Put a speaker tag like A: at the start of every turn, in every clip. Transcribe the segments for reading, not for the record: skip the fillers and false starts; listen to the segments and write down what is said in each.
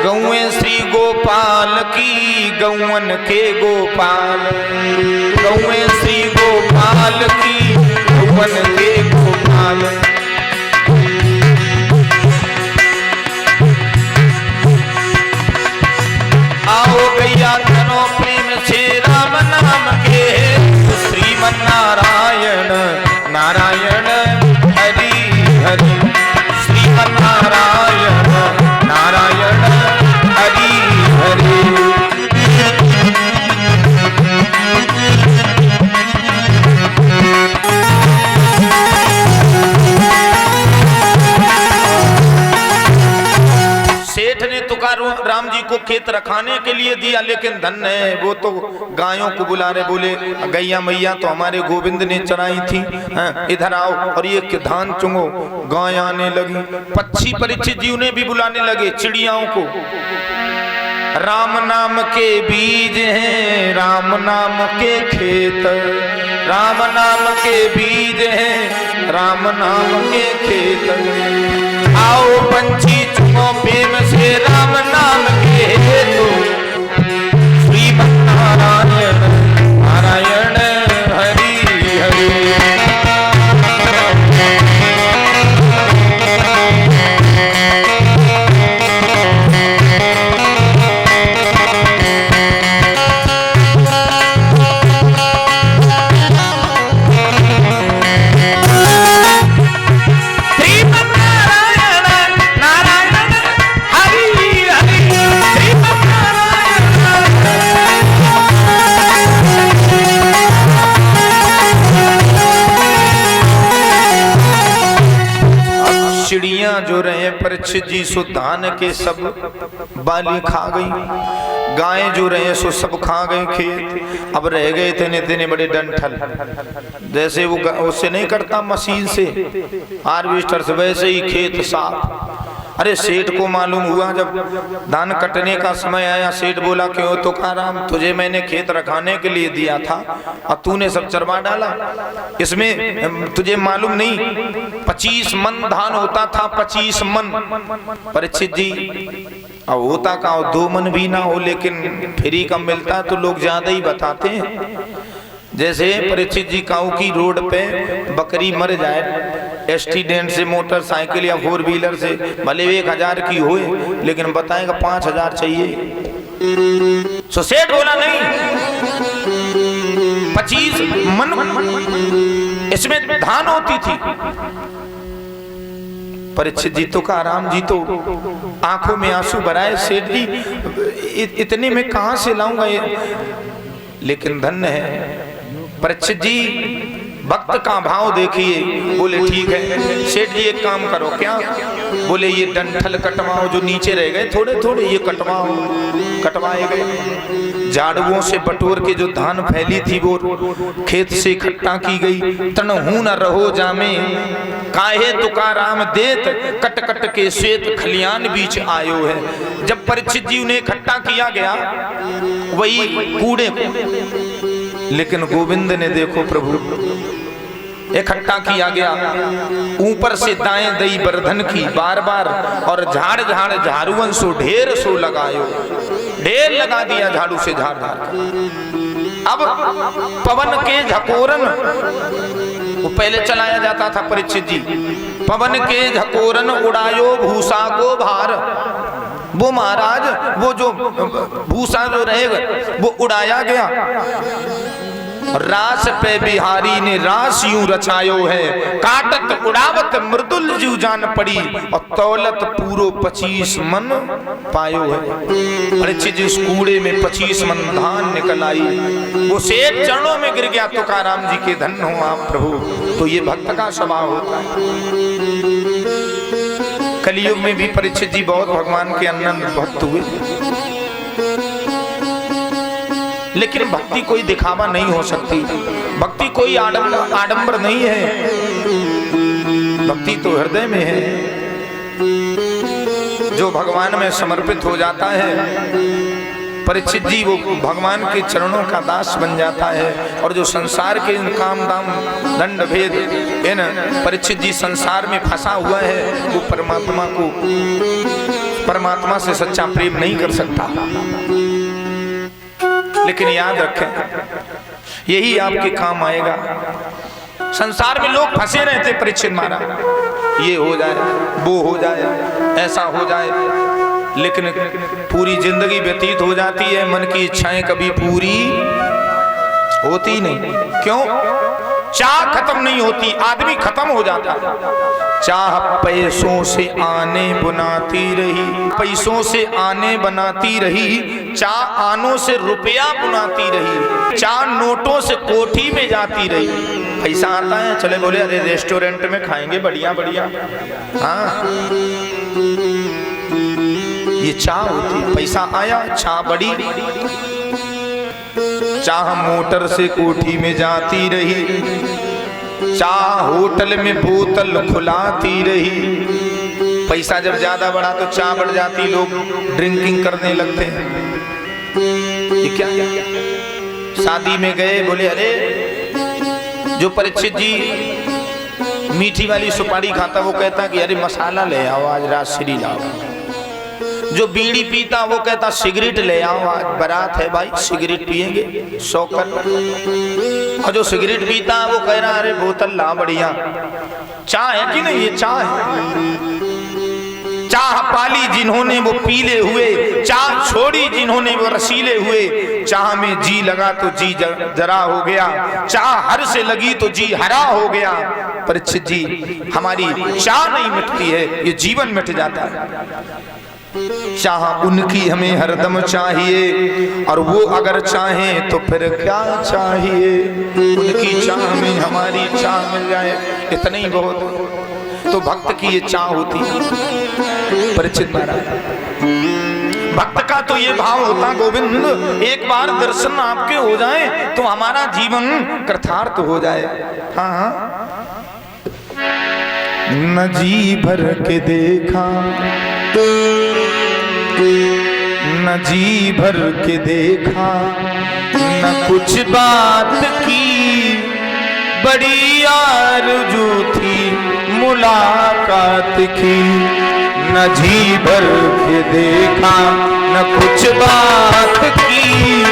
A: गौएं श्री गोपाल की, गौवन के गोपाल, गौएं श्री गोपाल की, गौवन के गोपाल। आओ गैया तनो प्रेम से राम नाम के, श्रीमन नारायण नारायण हरि हरि, श्रीमन नारायण नारायण हरि हरि। सेठ ने तुकाराम जी को खेत रखाने के लिए दिया, लेकिन धन है वो तो गायों को बुला रहे, बोले गैया मैया तो हमारे गोविंद ने चराई थी, इधर आओ और ये धान चुंगो। गाय आने लगी, पक्षी परीक्षित जी उन्हें भी बुलाने लगे, चिड़ियाओं को। राम नाम के बीज हैं, राम नाम के खेत, राम नाम के बीज हैं, राम नाम के खेत। आओ पंछी चुनो प्रेम से राम नाम के हेतु, श्रीमन नारायण नारायण हरि हरि। चिड़ियां जो रहे परीक्षित जी सो धान के सब बाली खा गई, गायें जो रहे सो सब खा गई खेत। अब रह गए तेने तेने बड़े डंठल, जैसे वो उससे नहीं करता मशीन से हार्वेस्टर से, वैसे ही खेत साफ। अरे सेठ को मालूम हुआ जब धान कटने का समय आया, सेठ बोला क्यों तुकाराम, तुझे मैंने खेत रखाने के लिए दिया था और तूने सब चरवा डाला, इसमें तुझे मालूम नहीं 25 मन धान होता था, 25 मन। परीक्षित जी अब होता का 2 मन भी ना हो, लेकिन फ्री कम मिलता तो लोग ज्यादा ही बताते हैं। जैसे परीक्षित जी काऊ की रोड पे बकरी मर जाए एक्सीडेंट से, मोटरसाइकिल या 4 व्हीलर से, भले 1000 की होए, लेकिन बताएगा 5000 चाहिए। सो सेठ बोला नहीं, 25 मन इसमें धान होती थी। परीक्षित जी तुकाराम जी तो आंखों में आंसू भराए, सेठ जी इतने में कहां से लाऊंगा ये, लेकिन धन्य है परीक्षित जी भक्त का भाव देखिए। बोले ठीक है सेठ जी एक काम करो, क्या? बोले ये डंठल कटवाओ जो नीचे रह गए थोड़े थोड़े, ये कटवाओ। कटवाए गए, झाड़ुओं से बटोर के जो धान फैली थी वो खेत से इकट्ठा की गई। तनहू न रहो जामे काहे तुकाराम देत, कट कट के श्वेत खलियान बीच आयो है। जब परीक्षित जी उन्हें इकट्ठा किया गया वही कूड़े को, लेकिन गोविंद ने देखो प्रभु इकट्ठा किया गया, ऊपर से दाएं दई बरधन की बार बार, और झाड़ झाड़ झाड़ुअन सो ढेर सो लगायो, ढेर लगा दिया झाड़ू से झाड़ झाड़। अब पवन के झकोरन वो पहले चलाया जाता था परीक्षित जी, पवन के झकोरन उड़ायो भूसा को भार। वो महाराज वो जो भूसा जो रहेगा वो उड़ाया गया, रास पे बिहारी ने रास यूं रचायो है, काटत उड़ावत मृदुल जू जान पड़ी, और तौलत पूरो 25 मन पायो है। परीक्षित जी उस कूड़े में 25 मन धान निकल आई, वो सेठ चरणों में गिर गया। तुकाराम जी के धन्य हो आप प्रभु। तो ये भक्त का स्वभाव होता है। कलयुग में भी परीक्षित जी बहुत भगवान के अनंत भक्त हुए, लेकिन भक्ति कोई दिखावा नहीं हो सकती, भक्ति कोई आडंबर नहीं है, भक्ति तो हृदय में है। जो भगवान में समर्पित हो जाता है परीक्षित जी वो भगवान के चरणों का दास बन जाता है। और जो संसार के इन काम दाम दंड भेद इन परीक्षित जी संसार में फंसा हुआ है वो परमात्मा को परमात्मा से सच्चा प्रेम नहीं कर सकता। लेकिन याद रखें, यही आपके काम आएगा। संसार में लोग फंसे रहते परीक्षित महाराज, ये हो जाए, वो हो जाए, ऐसा हो जाए, लेकिन पूरी जिंदगी व्यतीत हो जाती है, मन की इच्छाएं कभी पूरी होती नहीं। क्यों? चाह खत्म नहीं होती, आदमी खत्म हो जाता। चाह पैसों से आने बनाती रही, पैसों से आने बनाती रही, चाह आनों से रुपया बुनाती रही, चाह नोटों से कोठी में जाती रही। पैसा आता है, चले बोले अरे रेस्टोरेंट में खाएंगे बढ़िया बढ़िया, हाँ ये चाह होती। पैसा आया, चाह बढ़ी, चाह मोटर से कोठी में जाती रही, चाह होटल में बोतल खुलाती रही। पैसा जब ज्यादा बढ़ा तो चाह बढ़ जाती, लोग ड्रिंकिंग करने लगते हैं। ये क्या? शादी में गए, बोले अरे जो परीक्षित जी मीठी वाली सुपारी खाता वो कहता कि अरे मसाला ले आओ आज राजश्री लाओ। जो बीड़ी पीता वो कहता सिगरेट ले आओ आज बारात है भाई सिगरेट पिएंगे शौकत। और जो सिगरेट पीता वो कह रहा अरे बोतल ला बढ़िया। चाह है कि नहीं? ये चाह है। चाह पाली जिन्होंने वो पीले हुए, चाह छोड़ी जिन्होंने वो रसीले हुए। चाह में जी लगा तो जी जरा हो गया, चाह हर से लगी तो जी हरा हो गया। परीक्षित जी, हमारी चाह नहीं मिटती है, ये जीवन मिट जाता है। चाह उनकी हमें हरदम चाहिए, और वो अगर चाहें तो फिर क्या चाहिए। उनकी चाह में हमारी चाह मिल जाए, इतना ही बहुत। तो भक्त की ये चाह होती है। परीक्षित महाराज, भक्त का तो ये भाव होता गोविंद एक बार दर्शन आपके हो जाए तो हमारा जीवन कृतार्थ हो जाए। हाँ हाँ, न जी भर के देखा, न जी भर के देखा, न कुछ बात की, बड़ी आरज़ू थी मुलाकात की। न जी भर के देखा, न कुछ बात की,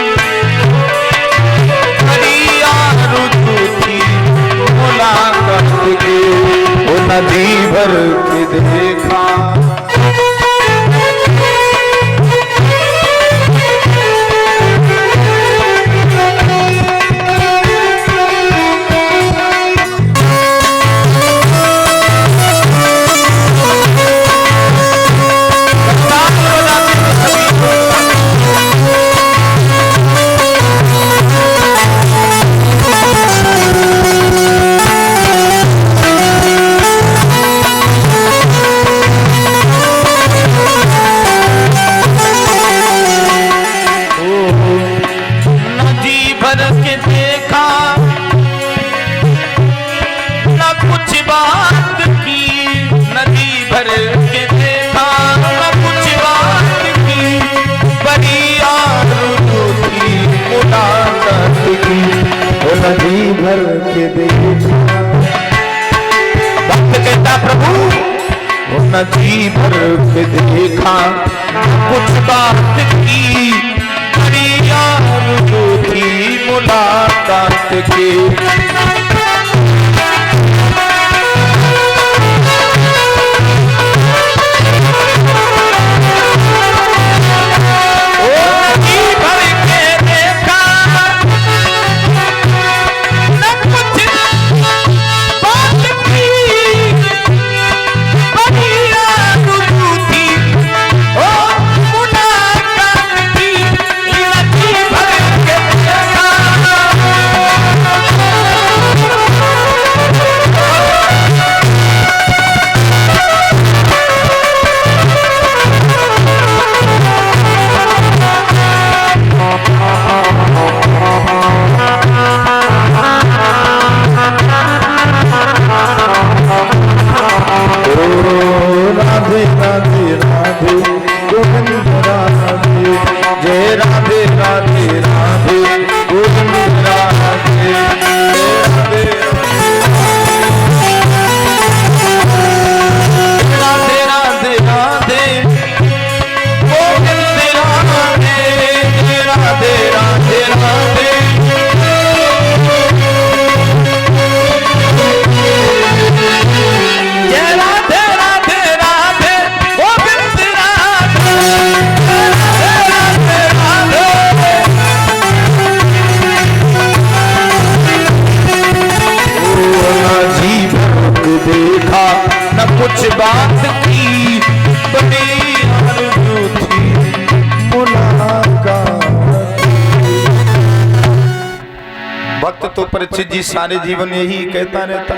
A: बड़ी आरज़ू थी मुलाकात की। वो न जी भर के देखा, नदी भर के देखा। भक्त कहता प्रभु वो नदी भर के देखा, कुछ बात की, बड़ी आरज़ू थी मुलाकात की। तो परीक्षित जी सारे जीवन यही कहता रहता,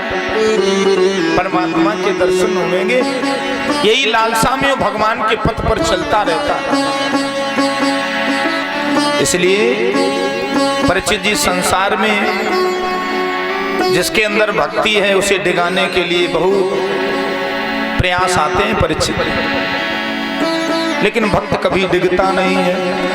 A: परमात्मा के दर्शन होंगे, यही लालसा में भगवान के पथ पर चलता रहता। इसलिए परीक्षित जी संसार में जिसके अंदर भक्ति है उसे डिगाने के लिए बहुत प्रयास आते हैं परीक्षित, लेकिन भक्त कभी डिगता नहीं है।